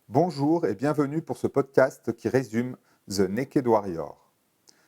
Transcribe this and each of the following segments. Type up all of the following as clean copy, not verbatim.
Bonjour et bienvenue pour ce podcast qui résume The Naked Warrior.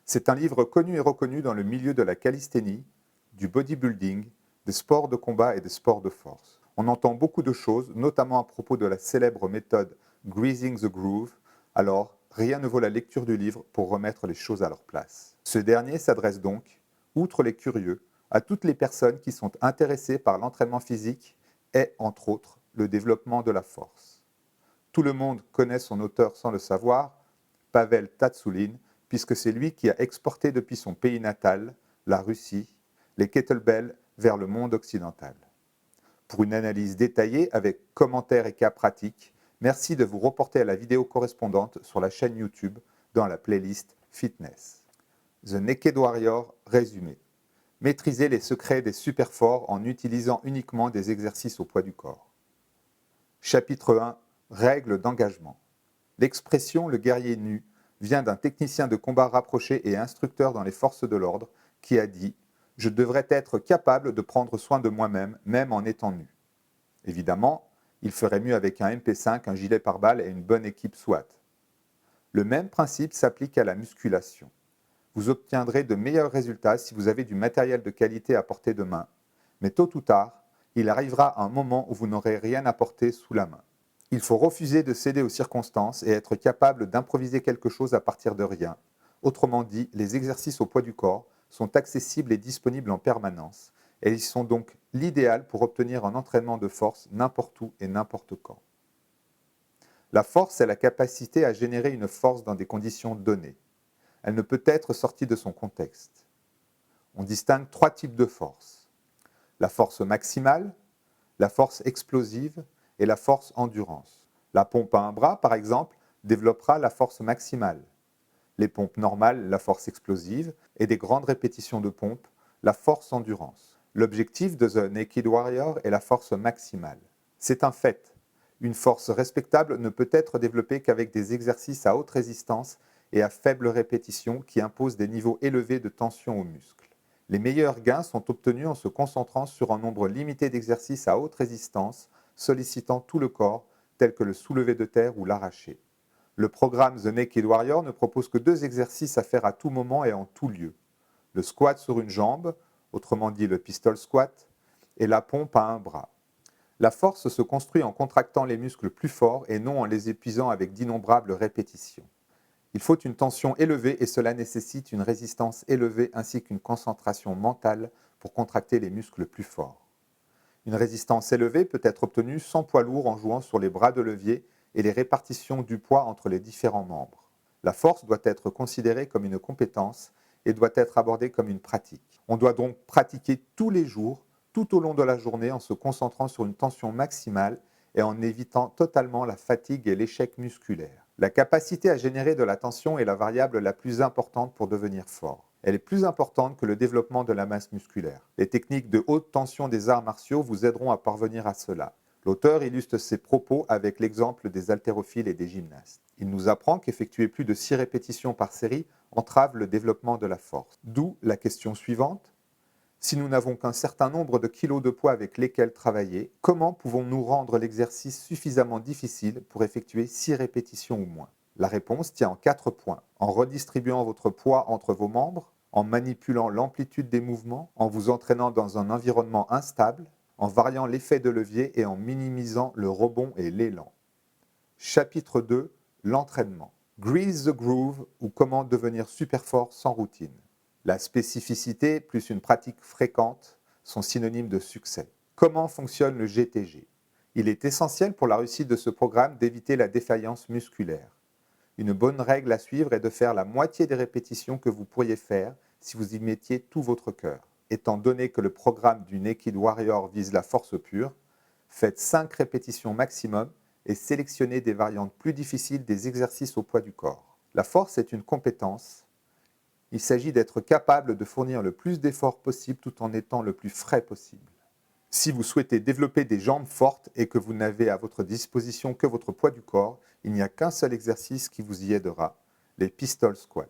C'est un livre connu et reconnu dans le milieu de la calisthénie, du bodybuilding, des sports de combat et des sports de force. On entend beaucoup de choses, notamment à propos de la célèbre méthode Greasing the Groove, alors rien ne vaut la lecture du livre pour remettre les choses à leur place. Ce dernier s'adresse donc, outre les curieux, à toutes les personnes qui sont intéressées par l'entraînement physique et, entre autres, le développement de la force. Tout le monde connaît son auteur sans le savoir, Pavel Tsatsouline, puisque c'est lui qui a exporté depuis son pays natal, la Russie, les kettlebells vers le monde occidental. Pour une analyse détaillée avec commentaires et cas pratiques, merci de vous reporter à la vidéo correspondante sur la chaîne YouTube dans la playlist Fitness. The Naked Warrior résumé. Maîtriser les secrets des super forts en utilisant uniquement des exercices au poids du corps. Chapitre 1. Règles d'engagement. L'expression « le guerrier nu » vient d'un technicien de combat rapproché et instructeur dans les forces de l'ordre qui a dit « Je devrais être capable de prendre soin de moi-même, même en étant nu ». Évidemment, il ferait mieux avec un MP5, un gilet pare-balles et une bonne équipe SWAT. Le même principe s'applique à la musculation. Vous obtiendrez de meilleurs résultats si vous avez du matériel de qualité à portée de main, mais tôt ou tard, il arrivera un moment où vous n'aurez rien à porter sous la main. Il faut refuser de céder aux circonstances et être capable d'improviser quelque chose à partir de rien. Autrement dit, les exercices au poids du corps sont accessibles et disponibles en permanence, et ils sont donc l'idéal pour obtenir un entraînement de force n'importe où et n'importe quand. La force est la capacité à générer une force dans des conditions données. Elle ne peut être sortie de son contexte. On distingue trois types de force. La force maximale, la force explosive et la force endurance. La pompe à un bras, par exemple, développera la force maximale. Les pompes normales, la force explosive, et des grandes répétitions de pompe, la force endurance. L'objectif de The Naked Warrior est la force maximale. C'est un fait. Une force respectable ne peut être développée qu'avec des exercices à haute résistance et à faible répétition qui imposent des niveaux élevés de tension aux muscles. Les meilleurs gains sont obtenus en se concentrant sur un nombre limité d'exercices à haute résistance, sollicitant tout le corps, tels que le soulevé de terre ou l'arraché. Le programme The Naked Warrior ne propose que 2 exercices à faire à tout moment et en tout lieu. Le squat sur une jambe, autrement dit le pistol squat, et la pompe à un bras. La force se construit en contractant les muscles plus forts et non en les épuisant avec d'innombrables répétitions. Il faut une tension élevée et cela nécessite une résistance élevée ainsi qu'une concentration mentale pour contracter les muscles plus forts. Une résistance élevée peut être obtenue sans poids lourd en jouant sur les bras de levier et les répartitions du poids entre les différents membres. La force doit être considérée comme une compétence et doit être abordée comme une pratique. On doit donc pratiquer tous les jours, tout au long de la journée en se concentrant sur une tension maximale et en évitant totalement la fatigue et l'échec musculaire. La capacité à générer de la tension est la variable la plus importante pour devenir fort. Elle est plus importante que le développement de la masse musculaire. Les techniques de haute tension des arts martiaux vous aideront à parvenir à cela. L'auteur illustre ses propos avec l'exemple des haltérophiles et des gymnastes. Il nous apprend qu'effectuer plus de 6 répétitions par série entrave le développement de la force. D'où la question suivante. Si nous n'avons qu'un certain nombre de kilos de poids avec lesquels travailler, comment pouvons-nous rendre l'exercice suffisamment difficile pour effectuer 6 répétitions ou moins? La réponse tient en 4 points. En redistribuant votre poids entre vos membres, en manipulant l'amplitude des mouvements, en vous entraînant dans un environnement instable, en variant l'effet de levier et en minimisant le rebond et l'élan. Chapitre 2. L'entraînement. Grease the groove ou comment devenir super fort sans routine. La spécificité plus une pratique fréquente sont synonymes de succès. Comment fonctionne le GTG? Il est essentiel pour la réussite de ce programme d'éviter la défaillance musculaire. Une bonne règle à suivre est de faire la moitié des répétitions que vous pourriez faire si vous y mettiez tout votre cœur. Étant donné que le programme du Naked Warrior vise la force pure, faites 5 répétitions maximum et sélectionnez des variantes plus difficiles des exercices au poids du corps. La force est une compétence. Il s'agit d'être capable de fournir le plus d'efforts possible tout en étant le plus frais possible. Si vous souhaitez développer des jambes fortes et que vous n'avez à votre disposition que votre poids du corps, il n'y a qu'un seul exercice qui vous y aidera, les pistol squats.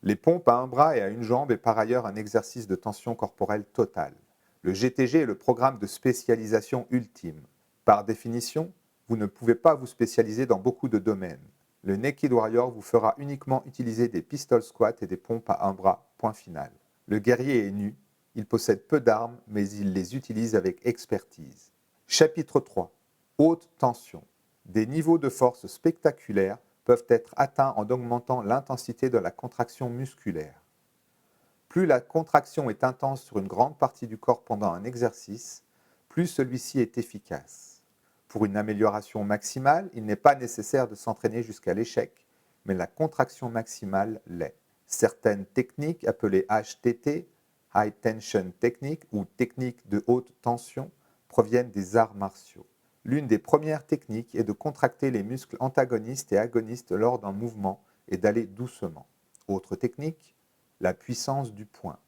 Les pompes à un bras et à une jambe est par ailleurs un exercice de tension corporelle totale. Le GTG est le programme de spécialisation ultime. Par définition, vous ne pouvez pas vous spécialiser dans beaucoup de domaines. Le Naked Warrior vous fera uniquement utiliser des pistol squats et des pompes à un bras, point final. Le guerrier est nu, il possède peu d'armes, mais il les utilise avec expertise. Chapitre 3. Haute tension. Des niveaux de force spectaculaires peuvent être atteints en augmentant l'intensité de la contraction musculaire. Plus la contraction est intense sur une grande partie du corps pendant un exercice, plus celui-ci est efficace. Pour une amélioration maximale, il n'est pas nécessaire de s'entraîner jusqu'à l'échec, mais la contraction maximale l'est. Certaines techniques appelées HTT, High Tension Technique ou techniques de haute tension, proviennent des arts martiaux. L'une des premières techniques est de contracter les muscles antagonistes et agonistes lors d'un mouvement et d'aller doucement. Autre technique, la puissance du poing.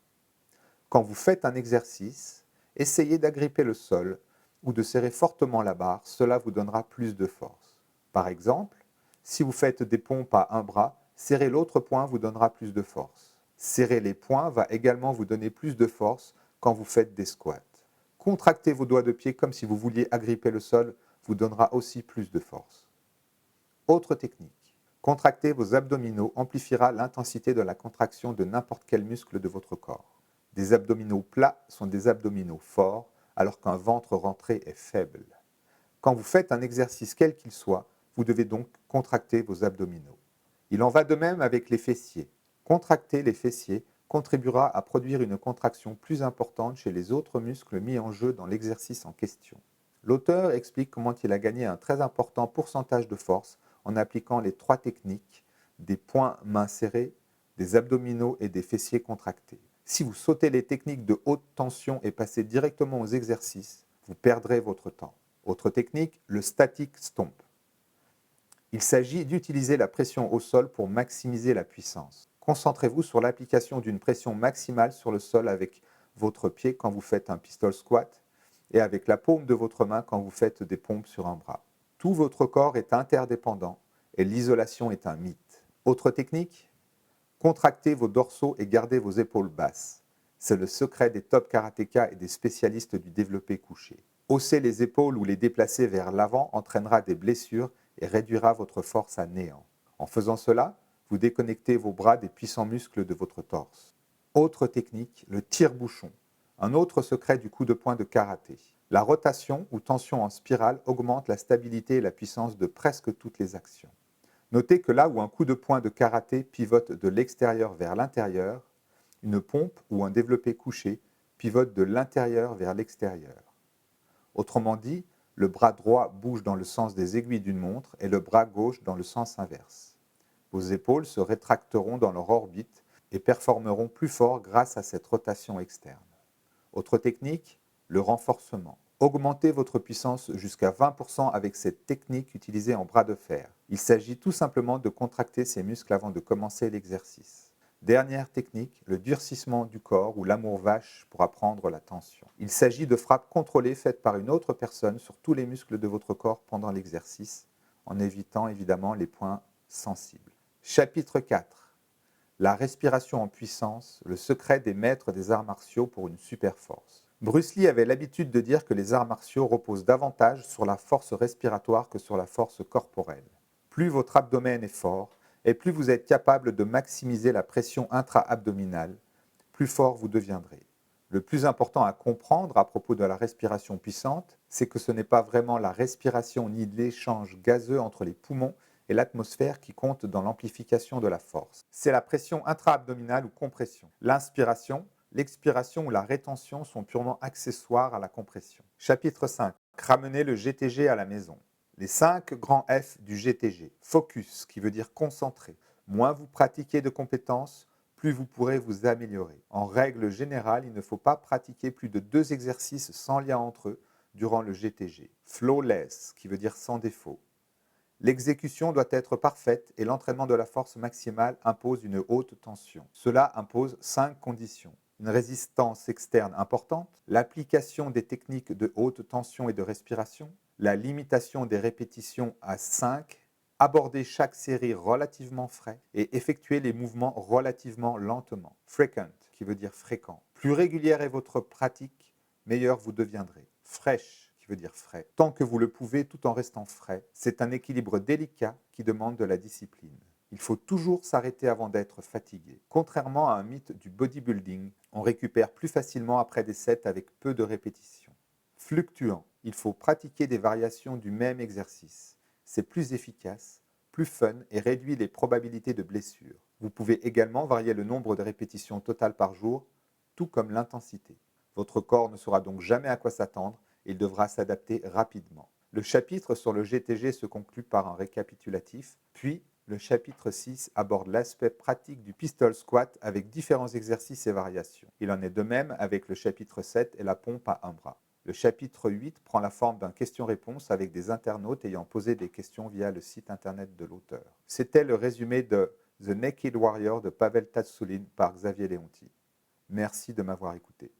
Quand vous faites un exercice, essayez d'agripper le sol ou de serrer fortement la barre, cela vous donnera plus de force. Par exemple, si vous faites des pompes à un bras, serrer l'autre poing vous donnera plus de force. Serrer les poings va également vous donner plus de force quand vous faites des squats. Contractez vos doigts de pied comme si vous vouliez agripper le sol vous donnera aussi plus de force. Autre technique. Contracter vos abdominaux amplifiera l'intensité de la contraction de n'importe quel muscle de votre corps. Des abdominaux plats sont des abdominaux forts, alors qu'un ventre rentré est faible. Quand vous faites un exercice quel qu'il soit, vous devez donc contracter vos abdominaux. Il en va de même avec les fessiers. Contracter les fessiers contribuera à produire une contraction plus importante chez les autres muscles mis en jeu dans l'exercice en question. L'auteur explique comment il a gagné un très important pourcentage de force en appliquant les 3 techniques des poings mains serrés, des abdominaux et des fessiers contractés. Si vous sautez les techniques de haute tension et passez directement aux exercices, vous perdrez votre temps. Autre technique, le static stomp. Il s'agit d'utiliser la pression au sol pour maximiser la puissance. Concentrez-vous sur l'application d'une pression maximale sur le sol avec votre pied quand vous faites un pistol squat et avec la paume de votre main quand vous faites des pompes sur un bras. Tout votre corps est interdépendant et l'isolation est un mythe. Autre technique, contractez vos dorsaux et gardez vos épaules basses. C'est le secret des top karatékas et des spécialistes du développé couché. Hausser les épaules ou les déplacer vers l'avant entraînera des blessures et réduira votre force à néant. En faisant cela, vous déconnectez vos bras des puissants muscles de votre torse. Autre technique, le tire-bouchon. Un autre secret du coup de poing de karaté. La rotation ou tension en spirale augmente la stabilité et la puissance de presque toutes les actions. Notez que là où un coup de poing de karaté pivote de l'extérieur vers l'intérieur, une pompe ou un développé couché pivote de l'intérieur vers l'extérieur. Autrement dit, le bras droit bouge dans le sens des aiguilles d'une montre et le bras gauche dans le sens inverse. Vos épaules se rétracteront dans leur orbite et performeront plus fort grâce à cette rotation externe. Autre technique, le renforcement. Augmentez votre puissance jusqu'à 20% avec cette technique utilisée en bras de fer. Il s'agit tout simplement de contracter ces muscles avant de commencer l'exercice. Dernière technique, le durcissement du corps ou l'amour vache pour apprendre la tension. Il s'agit de frappes contrôlées faites par une autre personne sur tous les muscles de votre corps pendant l'exercice, en évitant évidemment les points sensibles. Chapitre 4. La respiration en puissance, le secret des maîtres des arts martiaux pour une super force. Bruce Lee avait l'habitude de dire que les arts martiaux reposent davantage sur la force respiratoire que sur la force corporelle. Plus votre abdomen est fort, et plus vous êtes capable de maximiser la pression intra-abdominale, plus fort vous deviendrez. Le plus important à comprendre à propos de la respiration puissante, c'est que ce n'est pas vraiment la respiration ni l'échange gazeux entre les poumons et l'atmosphère qui compte dans l'amplification de la force. C'est la pression intra-abdominale ou compression. L'inspiration, l'expiration ou la rétention sont purement accessoires à la compression. Chapitre 5. Ramener le GTG à la maison. Les 5 grands F du GTG. Focus, qui veut dire concentré. Moins vous pratiquez de compétences, plus vous pourrez vous améliorer. En règle générale, il ne faut pas pratiquer plus de 2 exercices sans lien entre eux durant le GTG. Flawless, qui veut dire sans défaut. L'exécution doit être parfaite et l'entraînement de la force maximale impose une haute tension. Cela impose 5 conditions. Une résistance externe importante, l'application des techniques de haute tension et de respiration, la limitation des répétitions à 5, aborder chaque série relativement frais et effectuer les mouvements relativement lentement. Frequent, qui veut dire fréquent. Plus régulière est votre pratique, meilleur vous deviendrez. Fresh, qui veut dire frais, tant que vous le pouvez tout en restant frais. C'est un équilibre délicat qui demande de la discipline. Il faut toujours s'arrêter avant d'être fatigué. Contrairement à un mythe du bodybuilding, on récupère plus facilement après des sets avec peu de répétitions. Fluctuant, il faut pratiquer des variations du même exercice. C'est plus efficace, plus fun et réduit les probabilités de blessures. Vous pouvez également varier le nombre de répétitions totales par jour, tout comme l'intensité. Votre corps ne saura donc jamais à quoi s'attendre et il devra s'adapter rapidement. Le chapitre sur le GTG se conclut par un récapitulatif, puis le chapitre 6 aborde l'aspect pratique du pistol squat avec différents exercices et variations. Il en est de même avec le chapitre 7 et la pompe à un bras. Le chapitre 8 prend la forme d'un question-réponse avec des internautes ayant posé des questions via le site internet de l'auteur. C'était le résumé de The Naked Warrior de Pavel Tsatsouline par Xavier Leonti. Merci de m'avoir écouté.